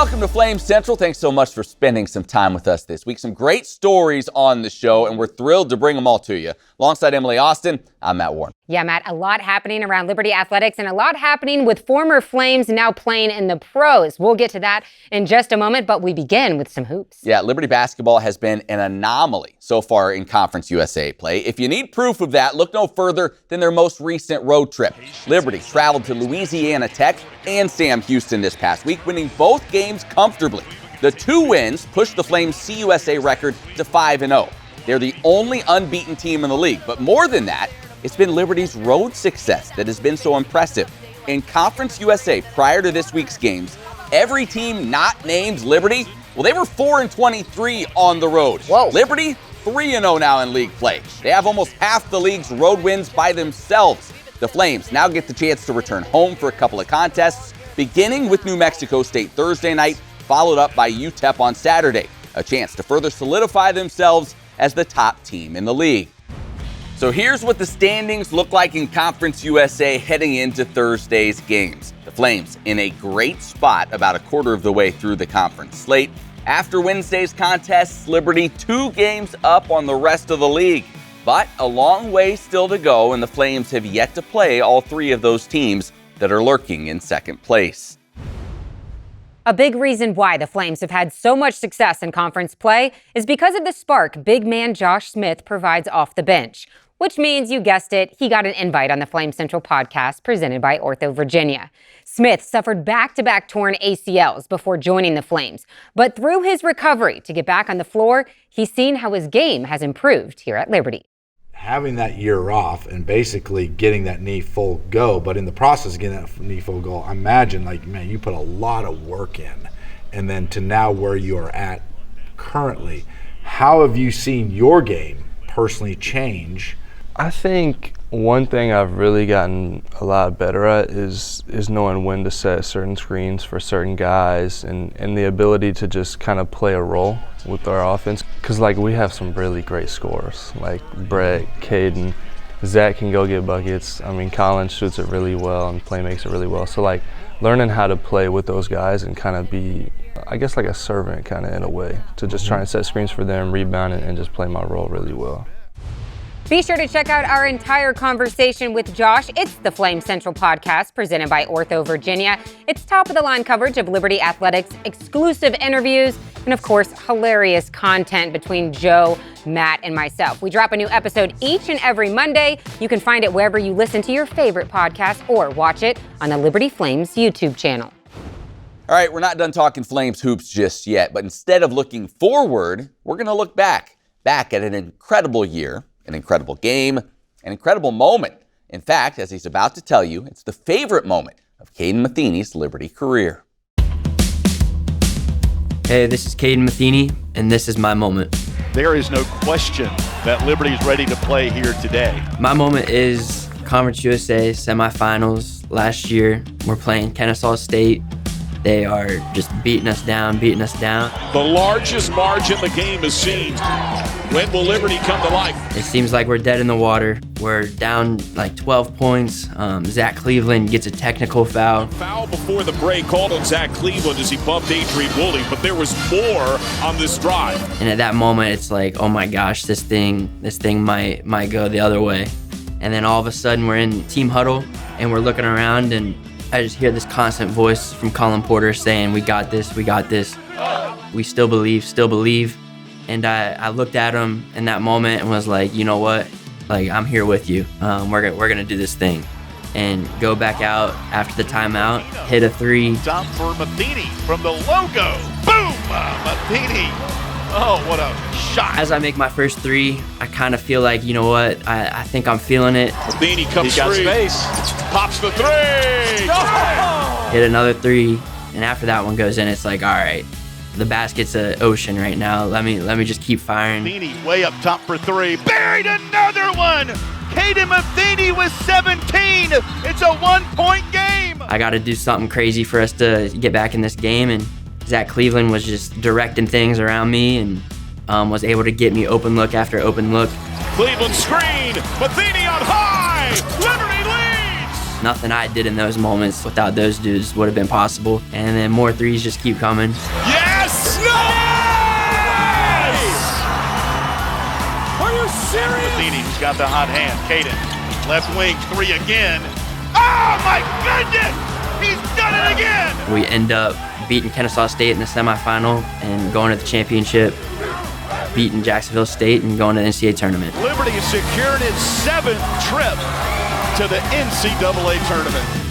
Welcome to Flames Central. Thanks so much for spending some time with us this week. Some great stories on the show, and we're thrilled to bring them all to you. Alongside Emily Austin, I'm Matt Warren. Yeah, Matt, a lot happening around Liberty Athletics and a lot happening with former Flames now playing in the pros. We'll get to that in just a moment, but we begin with some hoops. Yeah, Liberty Basketball has been an anomaly so far in Conference USA play. If you need proof of that, look no further than their most recent road trip. Liberty traveled to Louisiana Tech and Sam Houston this past week, winning both games comfortably. The 2 wins pushed the Flames' CUSA record to 5-0. They're the only unbeaten team in the league, but more than that, it's been Liberty's road success that has been so impressive. In Conference USA, prior to this week's games, every team not named Liberty, well, they were 4-23 on the road. Whoa. Liberty, 3-0 now in league play. They have almost half the league's road wins by themselves. The Flames now get the chance to return home for a couple of contests, beginning with New Mexico State Thursday night, followed up by UTEP on Saturday. A chance to further solidify themselves as the top team in the league. So here's what the standings look like in Conference USA heading into Thursday's games. The Flames in a great spot about a quarter of the way through the conference slate. After Wednesday's contests, Liberty 2 games up on the rest of the league. But a long way still to go, and the Flames have yet to play all 3 of those teams that are lurking in second place. A big reason why the Flames have had so much success in conference play is because of the spark big man Josh Smith provides off the bench, which means, you guessed it, he got an invite on the Flames Central podcast presented by Ortho Virginia. Smith suffered back-to-back torn ACLs before joining the Flames, but through his recovery to get back on the floor, he's seen how his game has improved here at Liberty. Having that year off and basically getting that knee full go, but in the process of getting that knee full go, I imagine, like, man, you put a lot of work in. And then to now where you are at currently, how have you seen your game personally change? I think one thing I've really gotten a lot better at is knowing when to set certain screens for certain guys and the ability to just kind of play a role with our offense. Because, like, we have some really great scorers, like Brett, Kaden, Zach can go get buckets. I mean, Colin shoots it really well and play makes it really well. So, like, learning how to play with those guys and kind of be, I guess, like a servant kind of in a way, to just try and set screens for them, rebound it, and just play my role really well. Be sure to check out our entire conversation with Josh. It's the Flames Central podcast presented by Ortho Virginia. It's top-of-the-line coverage of Liberty Athletics, exclusive interviews, and, of course, hilarious content between Joe, Matt, and myself. We drop a new episode each and every Monday. You can find it wherever you listen to your favorite podcast or watch it on the Liberty Flames YouTube channel. All right, we're not done talking Flames hoops just yet, but instead of looking forward, we're going to look back at an incredible year, an incredible game, an incredible moment. In fact, as he's about to tell you, it's the favorite moment of Kaden Metheny's Liberty career. Hey, this is Kaden Metheny, and this is my moment. There is no question that Liberty is ready to play here today. My moment is Conference USA semifinals last year. We're playing Kennesaw State. They are just beating us down. The largest margin the game has seen. When will Liberty come to life? It seems like we're dead in the water. We're down like 12 points. Zach Cleveland gets a technical foul. Foul before the break called on Zach Cleveland as he bumped Adrian Woolley, but there was more on this drive. And at that moment, it's like, oh my gosh, this thing might go the other way. And then all of a sudden, we're in team huddle, and we're looking around, and I just hear this constant voice from Colin Porter saying, we got this. We still believe. And I looked at him in that moment and was like, you know what? Like, I'm here with you. We're gonna do this thing. And go back out after the timeout, hit a 3. Top for Metheny from the logo. Boom! Metheny. Oh, what a shot. As I make my first 3, I kind of feel like, you know what? I think I'm feeling it. Metheny comes free. He got space. Pops the 3. Oh! Hit another 3. And after that one goes in, it's like, all right, the basket's an ocean right now. Let me just keep firing. Metheny way up top for 3. Buried another one. Kaden Metheny with 17. It's a 1-point game. I got to do something crazy for us to get back in this game. And Zach Cleveland was just directing things around me and was able to get me open look after open look. Cleveland screen. Metheny on high. Liberty leads. Nothing I did in those moments without those dudes would have been possible. And then more threes just keep coming. Yes! Nice! Are you serious? Metheny's got the hot hand. Kaden, left wing, three again. Oh my goodness! He's done it again! We end up beating Kennesaw State in the semifinal and going to the championship, beating Jacksonville State and going to the NCAA tournament. Liberty has secured its 7th trip to the NCAA tournament.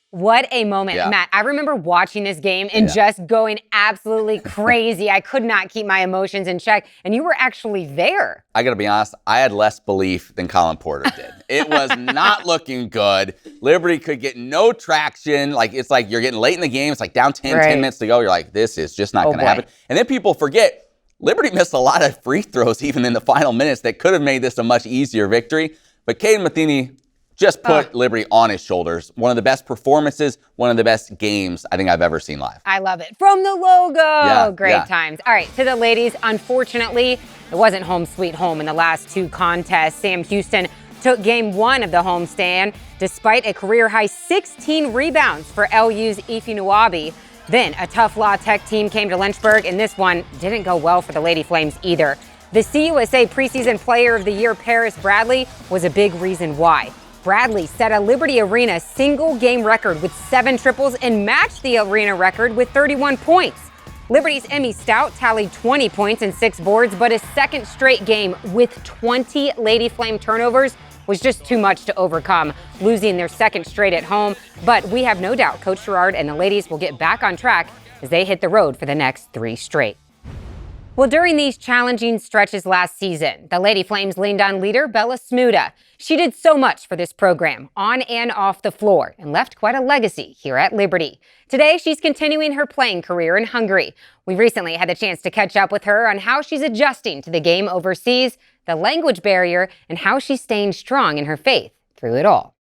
What a moment, Yeah. Matt. I remember watching this game and just going absolutely crazy. I could not keep my emotions in check, and you were actually there. I got to be honest, I had less belief than Colin Porter did. It was not looking good. Liberty could get no traction. Like, it's like you're getting late in the game. It's like down 10 minutes to go. You're like, this is just not going to happen. And then people forget, Liberty missed a lot of free throws even in the final minutes that could have made this a much easier victory. But Kaden Metheny just put Liberty on his shoulders. One of the best performances, one of the best games I think I've ever seen live. I love it. From the logo. Great yeah. times. All right, to the ladies, unfortunately, it wasn't home sweet home in the last two contests. Sam Houston took game one of the homestand despite a career-high 16 rebounds for LU's Ife Nwabi. Then a tough La Tech team came to Lynchburg, and this one didn't go well for the Lady Flames either. The CUSA preseason player of the year, Paris Bradley, was a big reason why. Bradley set a Liberty Arena single-game record with 7 triples and matched the arena record with 31 points. Liberty's Emmy Stout tallied 20 points and 6 boards, but a second straight game with 20 Lady Flame turnovers was just too much to overcome, losing their second straight at home. But we have no doubt Coach Gerard and the ladies will get back on track as they hit the road for the next 3 straight. Well, during these challenging stretches last season, the Lady Flames leaned on leader Bella Smuda. She did so much for this program, on and off the floor, and left quite a legacy here at Liberty. Today, she's continuing her playing career in Hungary. We recently had the chance to catch up with her on how she's adjusting to the game overseas, the language barrier, and how she's staying strong in her faith through it all.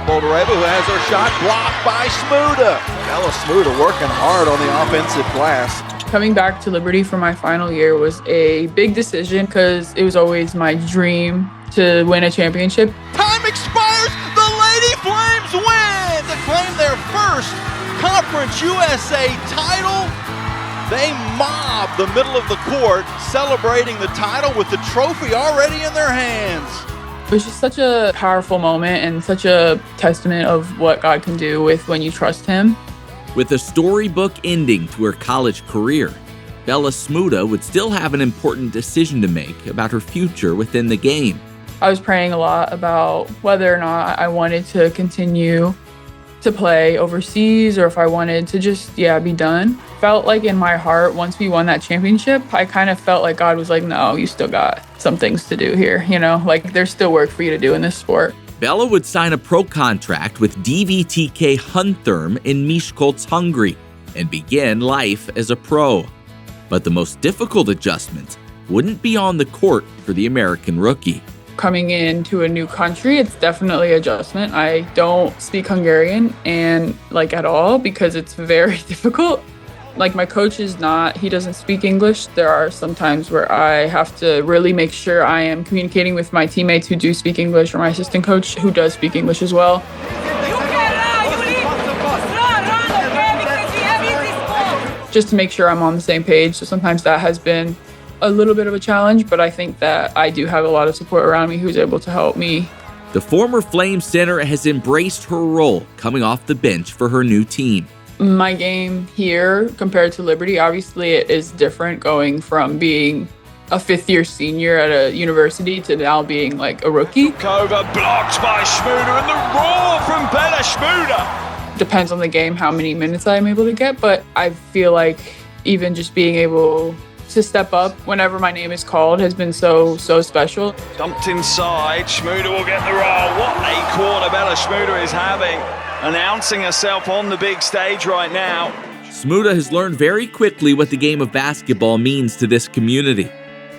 Boldareva, who has her shot blocked by Smuda. Bella Smuda working hard on the offensive glass. Coming back to Liberty for my final year was a big decision because it was always my dream to win a championship. Time expires. The Lady Flames win to claim their first Conference USA title. They mob the middle of the court, celebrating the title with the trophy already in their hands. It was just such a powerful moment and such a testament of what God can do with when you trust Him. With a storybook ending to her college career, Bella Smuda would still have an important decision to make about her future within the game. I was praying a lot about whether or not I wanted to continue to play overseas or if I wanted to just, be done. Felt like in my heart, once we won that championship, I kind of felt like God was like, no, you still got some things to do here. Like there's still work for you to do in this sport. Bella would sign a pro contract with DVTK Basketball in Miskolc, Hungary, and begin life as a pro. But the most difficult adjustment wouldn't be on the court for the American rookie. Coming into a new country, it's definitely adjustment. I don't speak Hungarian at all because it's very difficult. Like my coach he doesn't speak English. There are some times where I have to really make sure I am communicating with my teammates who do speak English or my assistant coach who does speak English as well. Just to make sure I'm on the same page. So sometimes that has been a little bit of a challenge, but I think that I do have a lot of support around me who's able to help me. The former Flame center has embraced her role coming off the bench for her new team. My game here compared to Liberty, obviously it is different going from being a 5th-year senior at a university to now being like a rookie. Over blocked by Smuda and the roar from Bella Smuda. Depends on the game how many minutes I'm able to get, but I feel like even just being able to step up whenever my name is called has been so special. Dumped inside, Smuda will get the roll. What a quarter Bella Smuda is having, announcing herself on the big stage right now. Smuda has learned very quickly what the game of basketball means to this community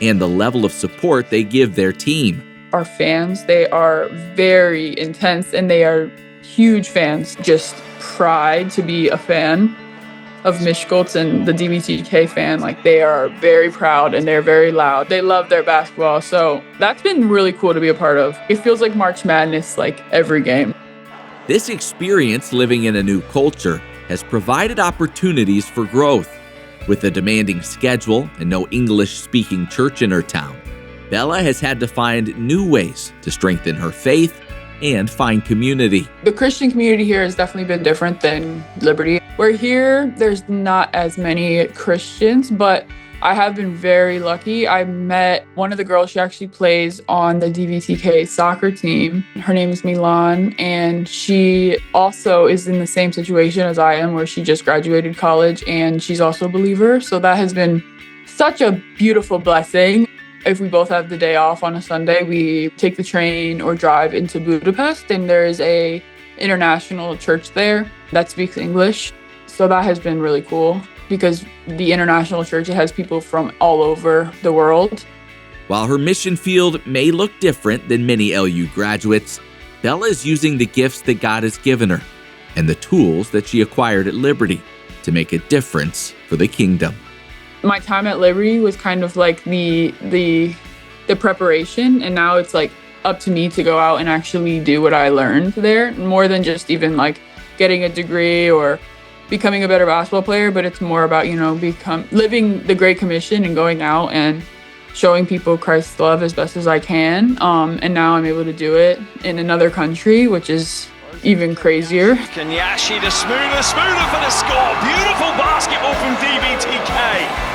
and the level of support they give their team. Our fans, they are very intense and they are huge fans. Just pride to be a fan. of Miskolc and the DVTK fan, like they are very proud and they're very loud. They love their basketball. So that's been really cool to be a part of. It feels like March Madness like every game. This experience living in a new culture has provided opportunities for growth. With a demanding schedule and no English-speaking church in her town, Bella has had to find new ways to strengthen her faith and find community. The Christian community here has definitely been different than Liberty. Where here, there's not as many Christians, but I have been very lucky. I met one of the girls, she actually plays on the DVTK soccer team. Her name is Milan, and she also is in the same situation as I am, where she just graduated college and she's also a believer. So that has been such a beautiful blessing. If we both have the day off on a Sunday, we take the train or drive into Budapest, and there is a international church there that speaks English. So that has been really cool because the international church, it has people from all over the world. While her mission field may look different than many LU graduates, Bella is using the gifts that God has given her and the tools that she acquired at Liberty to make a difference for the kingdom. My time at Liberty was kind of like the preparation, and now it's like up to me to go out and actually do what I learned there, more than just even like getting a degree or becoming a better basketball player, but it's more about, you know, living the Great Commission and going out and showing people Christ's love as best as I can. And now I'm able to do it in another country, which is even crazier. Kenyashi to Smuda for the score. Beautiful basketball from DVTK.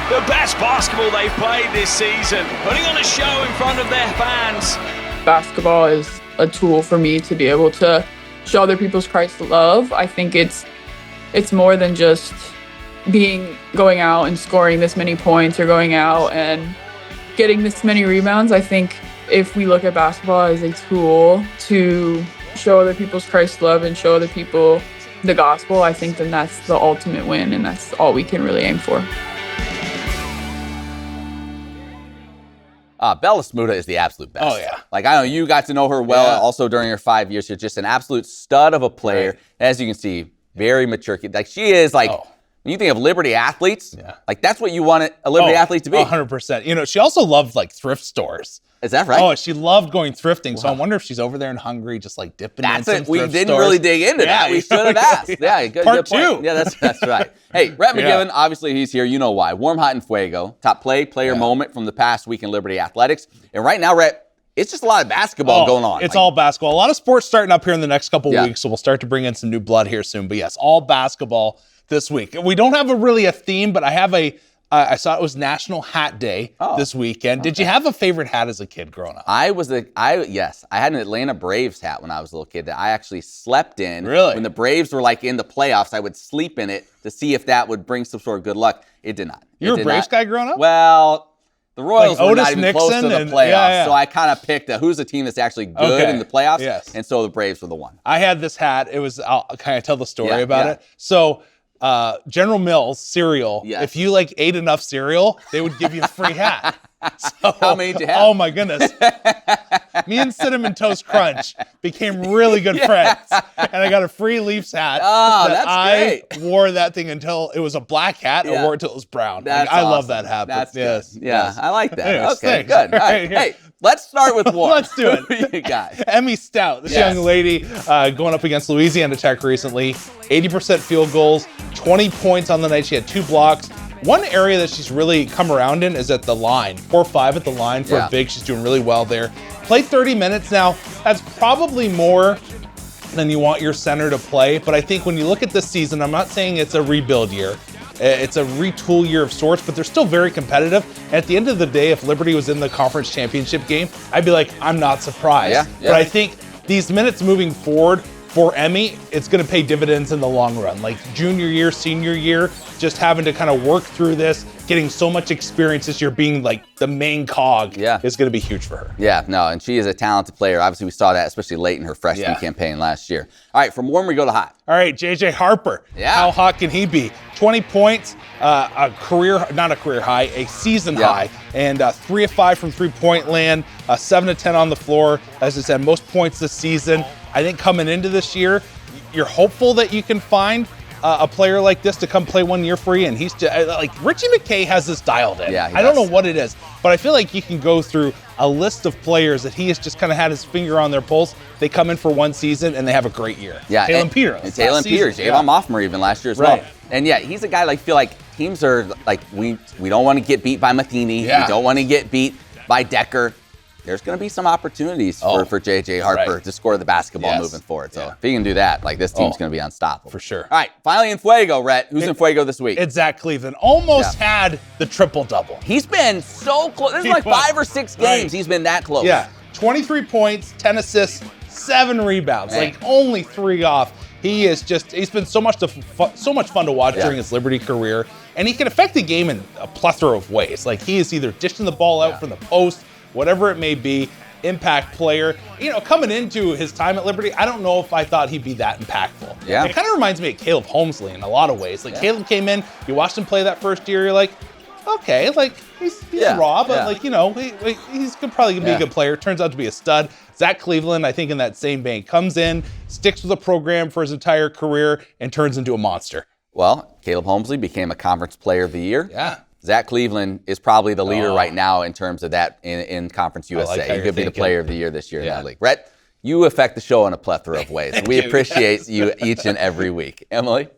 The best basketball they've played this season, putting on a show in front of their fans. Basketball is a tool for me to be able to show other people's Christ's love. I think it's more than just going out and scoring this many points or going out and getting this many rebounds. I think if we look at basketball as a tool to show other people's Christ's love and show other people the gospel, I think then that's the ultimate win, and that's all we can really aim for. Bella Smuda is the absolute best. Oh, yeah. Like, I know you got to know her well also during her 5 years. She's just an absolute stud of a player. Right. As you can see, very mature kid. Like, she is like, when you think of Liberty athletes, like, that's what you want a Liberty athlete to be. 100%. You know, she also loved, like, thrift stores. Is that right? Oh, she loved going thrifting. Wow. So I wonder if she's over there in Hungary just, like, dipping in some thrift stores. We didn't really dig into that. We should have asked. Yeah, good Part point. 2. Yeah, that's right. Hey, Rhett McGiven, obviously he's here. You know why. Warm, hot, and fuego. Top player moment from the past week in Liberty Athletics. And right now, Rhett, it's just a lot of basketball going on. It's all basketball. A lot of sports starting up here in the next couple weeks, so we'll start to bring in some new blood here soon. But yes, all basketball this week. We don't have a theme, but I have I saw it was National Hat Day this weekend. Did you have a favorite hat as a kid growing up? Yes. I had an Atlanta Braves hat when I was a little kid that I actually slept in. Really? When the Braves were like in the playoffs, I would sleep in it to see if that would bring some sort of good luck. It did not. You were a Braves guy growing up? Well, the Royals were not even close to the playoffs, so I kind of picked who's the team that's actually good in the playoffs, and so the Braves were the one. I had this hat. I'll kind of tell the story about it. So General Mills cereal, if you like ate enough cereal, they would give you a free hat. So, how many did you have? Oh my goodness. Me and Cinnamon Toast Crunch became really good friends. And I got a free Leafs hat. Oh, that's great. I wore that thing until it was a black hat. I wore it until it was brown. I love that hat. That's good. Yes. Yeah, I like that. Yes, okay, thanks. good. All right. Hey, let's start with one. Let's do it. Who you got? Emmy Stout, this young lady going up against Louisiana Tech recently. 80% field goals, 20 points on the night. She had 2 blocks. One area that she's really come around in is at the line. 4-5 at the line for a big. She's doing really well there. Played 30 minutes now. That's probably more than you want your center to play. But I think when you look at this season, I'm not saying it's a rebuild year. It's a retool year of sorts, but they're still very competitive. And at the end of the day, if Liberty was in the conference championship game, I'd be like, I'm not surprised. But I think these minutes moving forward for Emmy, it's going to pay dividends in the long run. Like junior year, senior year, just having to kind of work through this, getting so much experience this year, being like the main cog is going to be huge for her. Yeah, no, and she is a talented player. Obviously, we saw that, especially late in her freshman campaign last year. All right, from warm we go to hot. All right, JJ Harper. Yeah. How hot can he be? 20 points, not a career high, a season high, and 3 of 5 from three-point land, 7 of 10 on the floor. As I said, most points this season. I think coming into this year, you're hopeful that you can find a player like this to come play 1 year for you, and he's just, like Richie McKay has this dialed in. Yeah, I don't know what it is, but I feel like you can go through a list of players that he has just kind of had his finger on their pulse. They come in for one season and they have a great year. Yeah, Taylor Peters. Taylor Peters, Javon Moffmer even last year as well. And yeah, he's a guy like feel like teams are like we don't want to get beat by Metheny. We don't want to get beat by Decker. There's going to be some opportunities for J.J. Harper to score the basketball moving forward. So if he can do that, like this team's going to be unstoppable. For sure. All right, finally in Fuego, Rhett. Who's in Fuego this week? It's Zach Cleveland. Almost had the triple-double. He's been so close. This is like 5 or 6 games he's been that close. Yeah, 23 points, 10 assists, 7 rebounds. Man. Like only 3 off. He's been so much fun to watch during his Liberty career. And he can affect the game in a plethora of ways. Like he is either dishing the ball out from the post, whatever it may be, impact player. You know, coming into his time at Liberty, I don't know if I thought he'd be that impactful. Yeah. It kind of reminds me of Caleb Holmesley in a lot of ways. Like Caleb came in, you watched him play that first year, you're like, okay, like he's raw, but like, you know, he's probably be a good player. Turns out to be a stud. Zach Cleveland, I think in that same vein, comes in, sticks with the program for his entire career, and turns into a monster. Well, Caleb Holmesley became a conference player of the year. Yeah. Zach Cleveland is probably the leader right now in terms of that in Conference USA. Like he could be the player of the year this year in that league. Rhett, you affect the show in a plethora of ways. We appreciate you each and every week. Emily?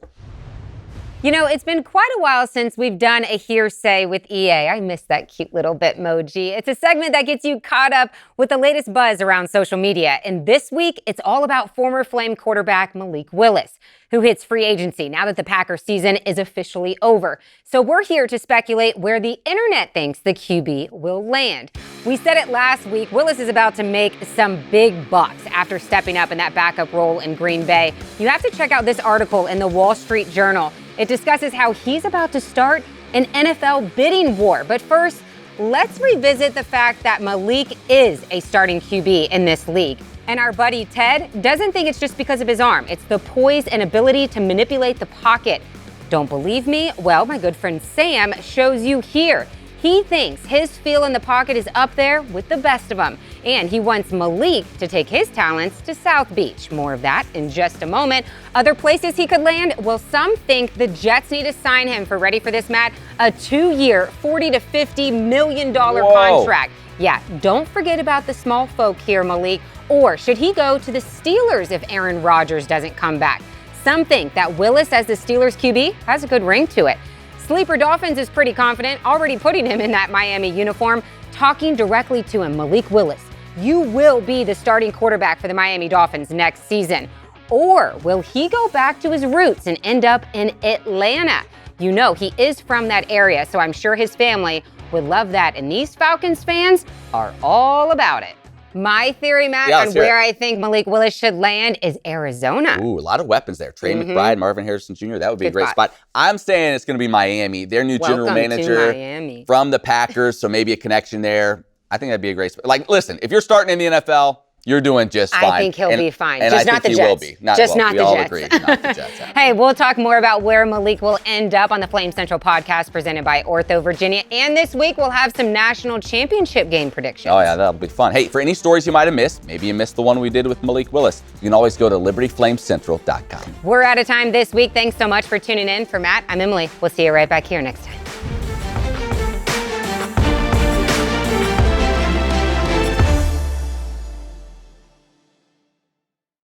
You know, it's been quite a while since we've done a Hearsay with EA. I miss that cute little Bitmoji. It's a segment that gets you caught up with the latest buzz around social media. And this week, it's all about former Flame quarterback Malik Willis, who hits free agency now that the Packers season is officially over. So we're here to speculate where the internet thinks the QB will land. We said it last week, Willis is about to make some big bucks after stepping up in that backup role in Green Bay. You have to check out this article in the Wall Street Journal. It discusses how he's about to start an NFL bidding war. But first, let's revisit the fact that Malik is a starting QB in this league. And our buddy Ted doesn't think it's just because of his arm. It's the poise and ability to manipulate the pocket. Don't believe me? Well, my good friend Sam shows you here. He thinks his feel in the pocket is up there with the best of them. And he wants Malik to take his talents to South Beach. More of that in just a moment. Other places he could land? Well, some think the Jets need to sign him for, ready for this, Matt, a 2-year, $40 to $50 million contract. Yeah, don't forget about the small folk here, Malik. Or should he go to the Steelers if Aaron Rodgers doesn't come back? Some think that Willis as the Steelers QB has a good ring to it. Sleeper Dolphins is pretty confident, already putting him in that Miami uniform, talking directly to him. Malik Willis, you will be the starting quarterback for the Miami Dolphins next season. Or will he go back to his roots and end up in Atlanta? You know, he is from that area, so I'm sure his family would love that. And these Falcons fans are all about it. My theory, Matt, on where I think Malik Willis should land is Arizona. Ooh, a lot of weapons there. Trey McBride, Marvin Harrison Jr., that would be a great spot. I'm saying it's going to be Miami. Their new general manager from the Packers, so maybe a connection there. I think that'd be a great spot. Like, listen, if you're starting in the NFL, you're doing just fine. I think he'll be fine. And just not the Jets. Will be. Not the Jets. We all agree, not the Jets. Hey, we'll talk more about where Malik will end up on the Flame Central podcast presented by Ortho Virginia. And this week, we'll have some national championship game predictions. Oh, yeah, that'll be fun. Hey, for any stories you might have missed, maybe you missed the one we did with Malik Willis, you can always go to libertyflamecentral.com. We're out of time this week. Thanks so much for tuning in. For Matt, I'm Emily. We'll see you right back here next time.